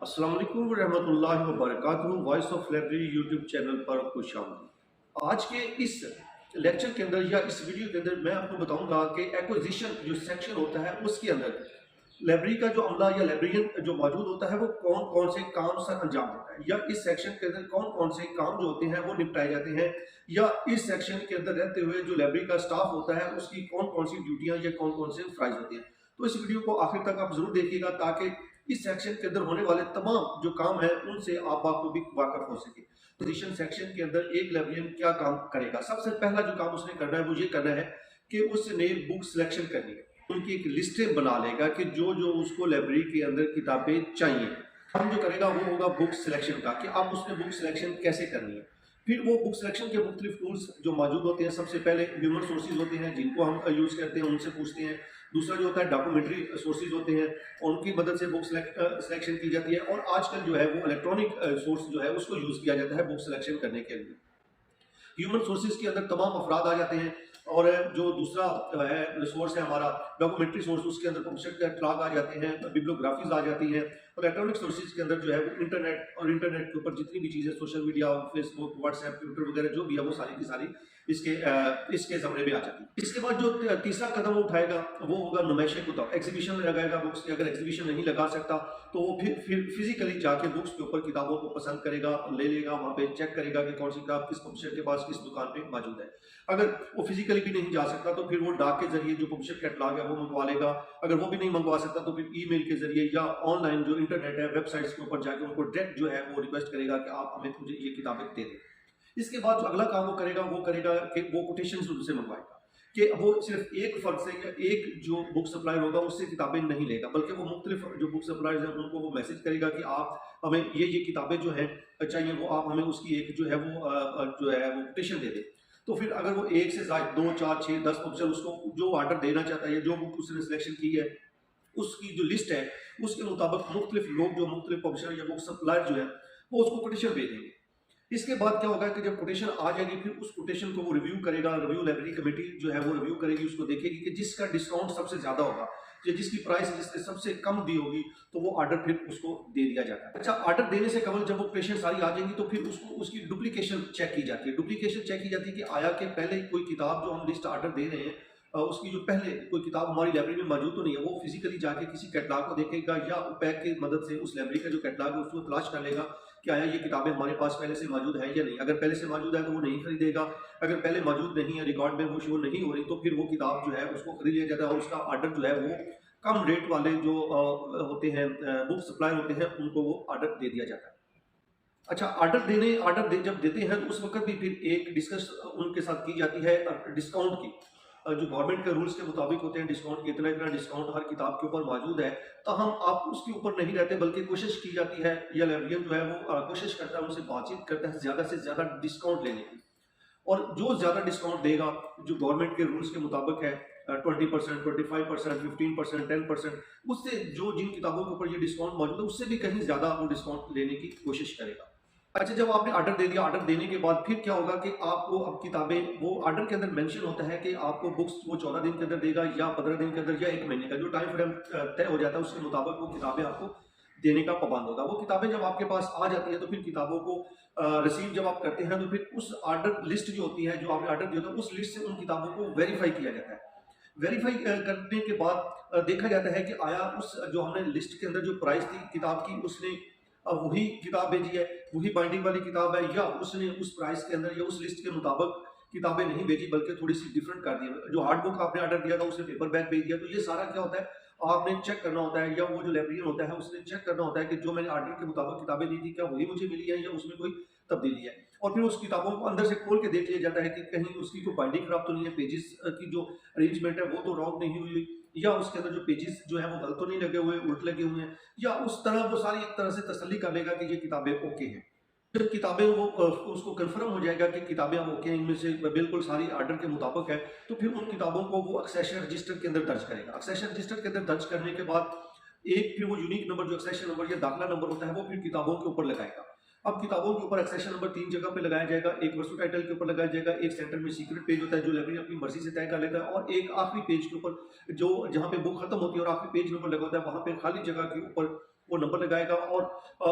अस्सलाम वालेकुम रहमतुल्लाहि व बरकातहू। Voice of library YouTube channel पर खुश आमदीद। आज के इस लेक्चर के अंदर या इस वीडियो के अंदर मैं आपको बताऊंगा कि एक्विजिशन जो सेक्शन होता है उसके अंदर लाइब्रेरी का जो अमला या लाइब्रेरियन जो मौजूद होता है वो कौन कौन से काम सर अंजाम देता है, या इस सेक्शन के अंदर कौन कौन से काम जो होते हैं वो निपटाए जाते हैं, या इस सेक्शन के अंदर रहते हुए जो लाइब्रेरी का स्टाफ होता है उसकी कौन कौन सी ड्यूटियां या कौन कौन से फ्राइज होती हैं। तो इस वीडियो को आखिर तक आप जरूर देखिएगा ताकि इस सेक्शन के अंदर होने वाले तमाम जो काम है उनसे आप भी वाकफ हो सके। पोजीशन सेक्शन के अंदर एक लाइब्रेरियन क्या काम करेगा? सबसे पहला जो काम उसने करना है वो ये करना है कि उसने बुक सिलेक्शन करनी है। उनकी एक लिस्टें बना लेगा कि जो जो उसको लाइब्रेरी के अंदर किताबें चाहिए। हम जो करेगा वो होगा बुक सिलेक्शन का, कि आप उसने बुक सिलेक्शन कैसे करनी है। फिर वो बुक सिलेक्शन के मुख्तलिफ टूल्स जो मौजूद होते हैं, सबसे पहले ह्यूमन सोर्सेज होते हैं जिनको हम यूज़ करते हैं, उनसे पूछते हैं। दूसरा जो होता है डॉक्यूमेंट्री सोर्सेज होते हैं, उनकी मदद से बुक सिलेक्शन की जाती है। और आजकल जो है वो इलेक्ट्रॉनिक सोर्स जो है उसको यूज़ किया जाता है बुक सिलेक्शन करने के लिए। ह्यूमन सोर्सेज के अंदर तमाम अफराद आ जाते हैं, और जो दूसरा है सोर्स है हमारा डॉक्यूमेंट्री सोर्स, उसके अंदर पब्लिशर के अखलाक आ जाते हैं, बिब्लियोग्राफीज आ जाती हैं। और इलेक्ट्रॉनिक सोर्सेज के अंदर जो है वो इंटरनेट, और इंटरनेट के ऊपर जितनी भी चीज़ें social media, Facebook, WhatsApp, Twitter वगैरह जो भी है वो सारी की सारी इसके जमरे में आ जाती है। इसके बाद जो तीसरा कदम उठाएगा वो होगा नुमाइश कुतब, एग्जीबिशन में लगाएगा बुक्स की। अगर एग्जीबिशन नहीं लगा सकता तो वो फिर फिजिकली जाके बुक्स के ऊपर किताबों को पसंद करेगा, ले लेगा, वहाँ पे चेक करेगा कि कौन सी किताब किस पब्लिशर के पास किस दुकान पे मौजूद है। अगर वो फिजिकली भी नहीं जा सकता तो फिर वो डाक के जरिए जो पब्लिशर कैटलॉग है वो मंगवा लेगा। अगर वो भी नहीं मंगवा सकता तो फिर ईमेल के जरिए या ऑनलाइन जो इंटरनेट है वेबसाइट्स के ऊपर जाके उनको डायरेक्ट जो है वो रिक्वेस्ट करेगा कि आप हमें मुझे ये किताबें दे दें। इसके बाद जो अगला काम वो करेगा कि वो कोटेशन उनसे मंगवाएगा, कि वो सिर्फ एक फर्द से या एक जो बुक सप्लायर होगा उससे किताबें नहीं लेगा, बल्कि वो मुख्तलिफ जो बुक सप्लायर्स हैं उनको वो मैसेज करेगा कि आप हमें ये किताबें जो हैं चाहिए, वो आप हमें उसकी एक जो है वो कोटेशन दे दें। तो फिर अगर वो एक से ज्यादा 2, 4, 6, 10 पब्लिशर उसको जो ऑर्डर देना चाहता है या जो बुक उसने सिलेक्शन की है उसकी जो लिस्ट है उसके मुताबिक मुख्तलिफ लोग जो मुख्तलिफ पब्लिशर या बुक सप्लायर जो है वो उसको कोटेशन भेज देंगे। इसके बाद क्या होगा कि जब कोटेशन आ जाएगी फिर उस कोटेशन को वो रिव्यू करेगा। रिव्यू लाइब्रेरी कमेटी जो है वो रिव्यू करेगी, उसको देखेगी कि जिसका डिस्काउंट सबसे ज्यादा होगा या जिसकी प्राइस जिसने सबसे कम दी होगी तो वो ऑर्डर फिर उसको दे दिया जाता है। अच्छा, ऑर्डर देने से कबल जब वो कोटेशन सारी आ जाएंगी तो फिर उसको उसकी डुप्लीकेशन चेक की जाती है। डुप्लीकेशन चेक की जाती है कि आया कि पहले कोई किताब जो हम लिस्ट ऑर्डर दे रहे हैं उसकी जो पहले कोई किताब हमारी लाइब्रेरी में मौजूद तो नहीं है। वो फिजिकली जाके किसी कैटलॉग को देखेगा या पैक की मदद से उस लाइब्रेरी का जो कैटलॉग है उसको तलाश कर लेगा कि आया ये किताबें हमारे पास पहले से मौजूद है या नहीं। अगर पहले से मौजूद है तो वो नहीं खरीदेगा। अगर पहले मौजूद नहीं है, रिकॉर्ड में वो शो नहीं हो रही, तो फिर वो किताब जो है उसको खरीद लिया जाता है और उसका ऑर्डर जो है वो कम रेट वाले जो होते हैं बुक सप्लाई होते हैं उनको वो ऑर्डर दे दिया जाता है। अच्छा, जब देते हैं तो उस वक्त भी फिर एक डिस्कस उनके साथ की जाती है डिस्काउंट की। जो गवर्नमेंट के रूल्स के मुताबिक होते हैं डिस्काउंट, इतना इतना डिस्काउंट हर किताब के ऊपर मौजूद है, तो हम आप उसके ऊपर नहीं रहते, बल्कि कोशिश की जाती है या लाइब्रेरियन जो है वो कोशिश करता है, उनसे बातचीत करता है ज़्यादा से ज़्यादा डिस्काउंट लेने की। और जो ज़्यादा डिस्काउंट देगा जो गवर्नमेंट के रूल्स के मुताबिक है 20%, 25%, 15%, 10%, उससे जो जिन किताबों के ऊपर ये डिस्काउंट मौजूद है उससे भी कहीं ज़्यादा वो डिस्काउंट लेने की कोशिश करेगा। अच्छा, जब आपने ऑर्डर दे दिया, ऑर्डर देने के बाद फिर क्या होगा कि आपको अब किताबें, वो ऑर्डर के अंदर मेंशन होता है कि आपको बुक्स वो 14 दिन के अंदर देगा या 15 दिन के अंदर या 1 महीने का जो टाइम फ्रेम तय हो जाता है उसके मुताबिक वो किताबें आपको देने का पाबंद होगा। वो किताबें जब आपके पास आ जाती हैं तो फिर किताबों को रिसीव जब आप करते हैं तो फिर उस ऑर्डर लिस्ट जो होती है, जो आपने ऑर्डर दिया था उस लिस्ट से उन किताबों को वेरीफाई किया जाता है। वेरीफाई करने के बाद देखा जाता है कि आया उस जो हमने लिस्ट के अंदर जो प्राइस थी किताब की उसने वही किताब भेजी है, वही बाइंडिंग वाली किताब है, या उसने उस प्राइस के अंदर या उस लिस्ट के मुताबिक किताबें नहीं भेजी बल्कि थोड़ी सी डिफरेंट कर दी। जो हार्ड बुक आपने ऑर्डर दिया था उसने पेपर बैग भेज दिया। तो ये सारा क्या होता है, आपने चेक करना होता है, या वो जो लाइब्रेरियन होता है उसने चेक करना होता है कि जो मैंने ऑर्डर के मुताबिक किताबें दी थी क्या वही मुझे मिली है या उसमें कोई तब्दीली है। और फिर उस किताबों को अंदर से खोल के देख लिया जाता है कि कहीं उसकी कोई बाइंडिंग खराब तो नहीं है, पेजेस की जो अरेंजमेंट है वो तो रॉन्ग नहीं हुई, या उसके अंदर जो पेजेस जो है वो गलत तो नहीं लगे हुए, उल्ट लगे हुए हैं, या उस तरह वो सारी एक तरह से तसल्ली कर लेगा कि ये किताबें ओके हैं। जब किताबें वो उसको कंफर्म हो जाएगा कि किताबें अब ओके हैं, इनमें से बिल्कुल सारी ऑर्डर के मुताबिक है, तो फिर उन किताबों को वो एक्सेशन रजिस्टर के अंदर दर्ज करेगा। एक्सेशन रजिस्टर के अंदर दर्ज करने के बाद एक फिर वो यूनिक नंबर जो एक्सेशन नंबर या दाखिला नंबर होता है वो फिर किताबों के ऊपर लगाएगा। अब किताबों के ऊपर एक्सेशन नंबर 3 जगह पे लगाया जाएगा, एक वर्सो टाइटल के ऊपर लगाया जाएगा, एक सेंटर में सीक्रेट पेज होता है जो लाइब्रेरी अपनी मर्जी से तय कर लेता है, और एक आखिरी पेज के ऊपर जो जहाँ पे बुक खत्म होती है और आखिरी पेज नंबर लगा होता है वहाँ पे खाली जगह के ऊपर वो नंबर लगाएगा और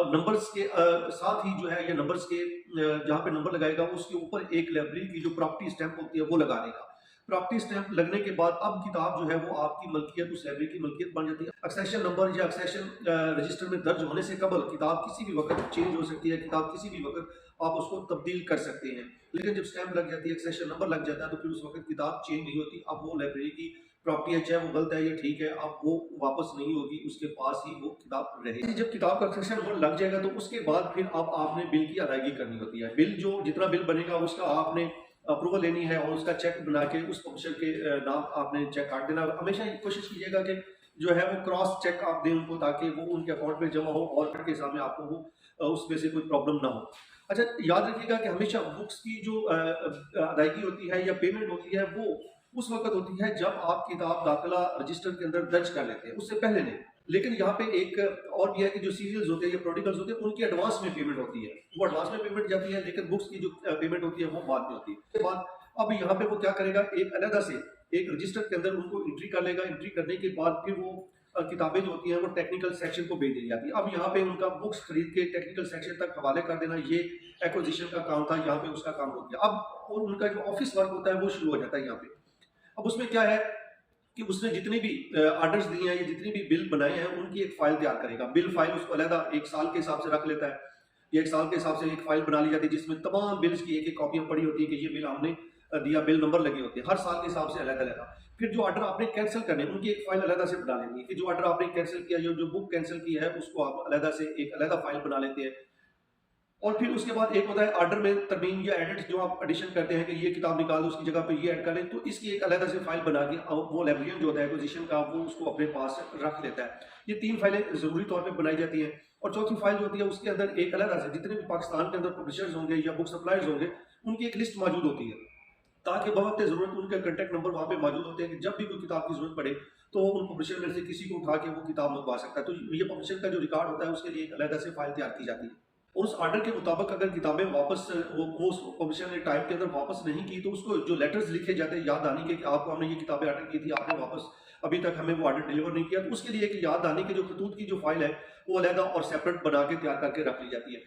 नंबर्स के साथ ही जो है या नंबर्स के जहाँ पे नंबर लगाएगा उसके ऊपर एक लाइब्रेरी की जो प्रॉपर्टी स्टैंप होती है वो लगा देगा। प्रॉपर्टी स्टैंप लगने के बाद अब किताब जो है वो आपकी मलकियत, उस लाइब्रेरी की मलकियत बन जाती है। एक्सेशन नंबर या एक्सेशन रजिस्टर में दर्ज होने से कबल किताब किसी भी वक्त चेंज हो सकती है, किताब किसी भी वक्त आप उसको तब्दील कर सकते हैं। लेकिन जब स्टैंप लग जाती है, एक्सेशन नंबर लग जाता है, तो फिर उस वक्त किताब चेंज नहीं होती। अब वो लाइब्रेरी की प्रॉपर्टी है, चाहे वो गलत है या ठीक है, अब वो वापस नहीं होगी, उसके पास ही वो किताब रहेगी। जब किताब का एक्सेशन नंबर लग जाएगा तो उसके बाद फिर अब आपने बिल की अदायगी करनी होती है। बिल जो जितना बिल बनेगा उसका आपने अप्रूवल लेनी है और उसका चेक बना के उस पब्लिशर के नाम आपने चेक काट देना। हमेशा कोशिश कीजिएगा कि जो है वो क्रॉस चेक आप दें उनको, ताकि वो उनके अकाउंट में जमा हो और के सामने आपको वो उसमें से कोई प्रॉब्लम ना हो। अच्छा, याद रखिएगा कि हमेशा बुक्स की जो अदायगी होती है या पेमेंट होती है वो उस वक्त होती है जब आप किताब दाखिला रजिस्टर के अंदर दर्ज कर लेते हैं, उससे पहले नहीं। लेकिन यहाँ पे एक और भी है कि जो सीरियल्स होते हैं या प्रोडिकल्स होते हैं उनकी एडवांस में पेमेंट होती है, वो एडवांस में पेमेंट जाती है, लेकिन बुक्स की जो पेमेंट होती है वो बाद में होती है। उसके बाद अब यहाँ पे वो क्या करेगा, एक अलग से एक रजिस्टर के अंदर उनको एंट्री कर लेगा। एंट्री करने के बाद फिर वो किताबें जो होती हैं वो टेक्निकल सेक्शन को भेज दी जाती है। अब यहाँ पे उनका बुक्स खरीद के टेक्निकल सेक्शन तक हवाले कर देना, ये एक्विजिशन का काम था, यहाँ पे उसका काम हो गया। अब और उनका जो ऑफिस वर्क होता है वो शुरू हो जाता है यहाँ पे। अब उसमें क्या है कि उसने जितने भी ऑर्डर्स दिए हैं या जितनी भी बिल बनाए हैं उनकी एक फाइल तैयार करेगा। बिल फाइल उसको अलग एक साल के हिसाब से रख लेता है, या एक साल के हिसाब से एक फाइल बना ली जाती है जिसमें तमाम बिल्स की एक एक कॉपियां पड़ी होती है कि ये बिल हमने दिया, बिल नंबर लगे होते हैं हर साल के हिसाब से अलग अलग। फिर जो ऑर्डर आपने कैंसिल करने उनकी एक फाइल अलग से बना लेनी है कि जो ऑर्डर आपने कैंसिल किया, जो बुक कैंसिल की है उसको आप अलग से एक अलग फाइल बना लेते हैं। और फिर उसके बाद एक होता है ऑर्डर में तरमीम या एडिट, जो आप एडिशन करते हैं कि ये किताब निकाल दो उसकी जगह पे ये ऐड करें, तो इसकी एक अलग से फाइल बना के वो लाइब्रेरियन जो होता है एक्विजिशन का वो उसको अपने पास रख लेता है। ये 3 फाइलें जरूरी तौर पे बनाई जाती हैं। और चौथी फाइल जो होती है उसके अंदर एक अलग से जितने भी पाकिस्तान के अंदर पब्लिशर्स होंगे या बुक सप्लायर्स होंगे उनकी एक लिस्ट मौजूद होती है, ताकि बवक्त ज़रूरत उनके कॉन्टैक्ट नंबर वहाँ पे मौजूद होते हैं कि जब भी कोई किताब की जरूरत पड़े तो उन पब्लिशर में से किसी को उठा के वो किताब मंगवा सकता है। तो ये पब्लिशर का जो रिकॉर्ड होता है उसके लिए एक अलग से फाइल तैयार की जाती है। और उस ऑर्डर के मुताबिक अगर किताबें वापस वो उस पब्लिशर ने टाइम के अंदर वापस नहीं की तो उसको जो लेटर्स लिखे जाते हैं याद आने के कि आपको हमने ये किताबें ऑर्डर की थी, आपने वापस अभी तक हमें वो ऑर्डर डिलीवर नहीं किया, तो उसके लिए एक याद आने की जो खतूत की जो फाइल है वो अलग और सेपरेट बना के तैयार करके रख ली जाती है।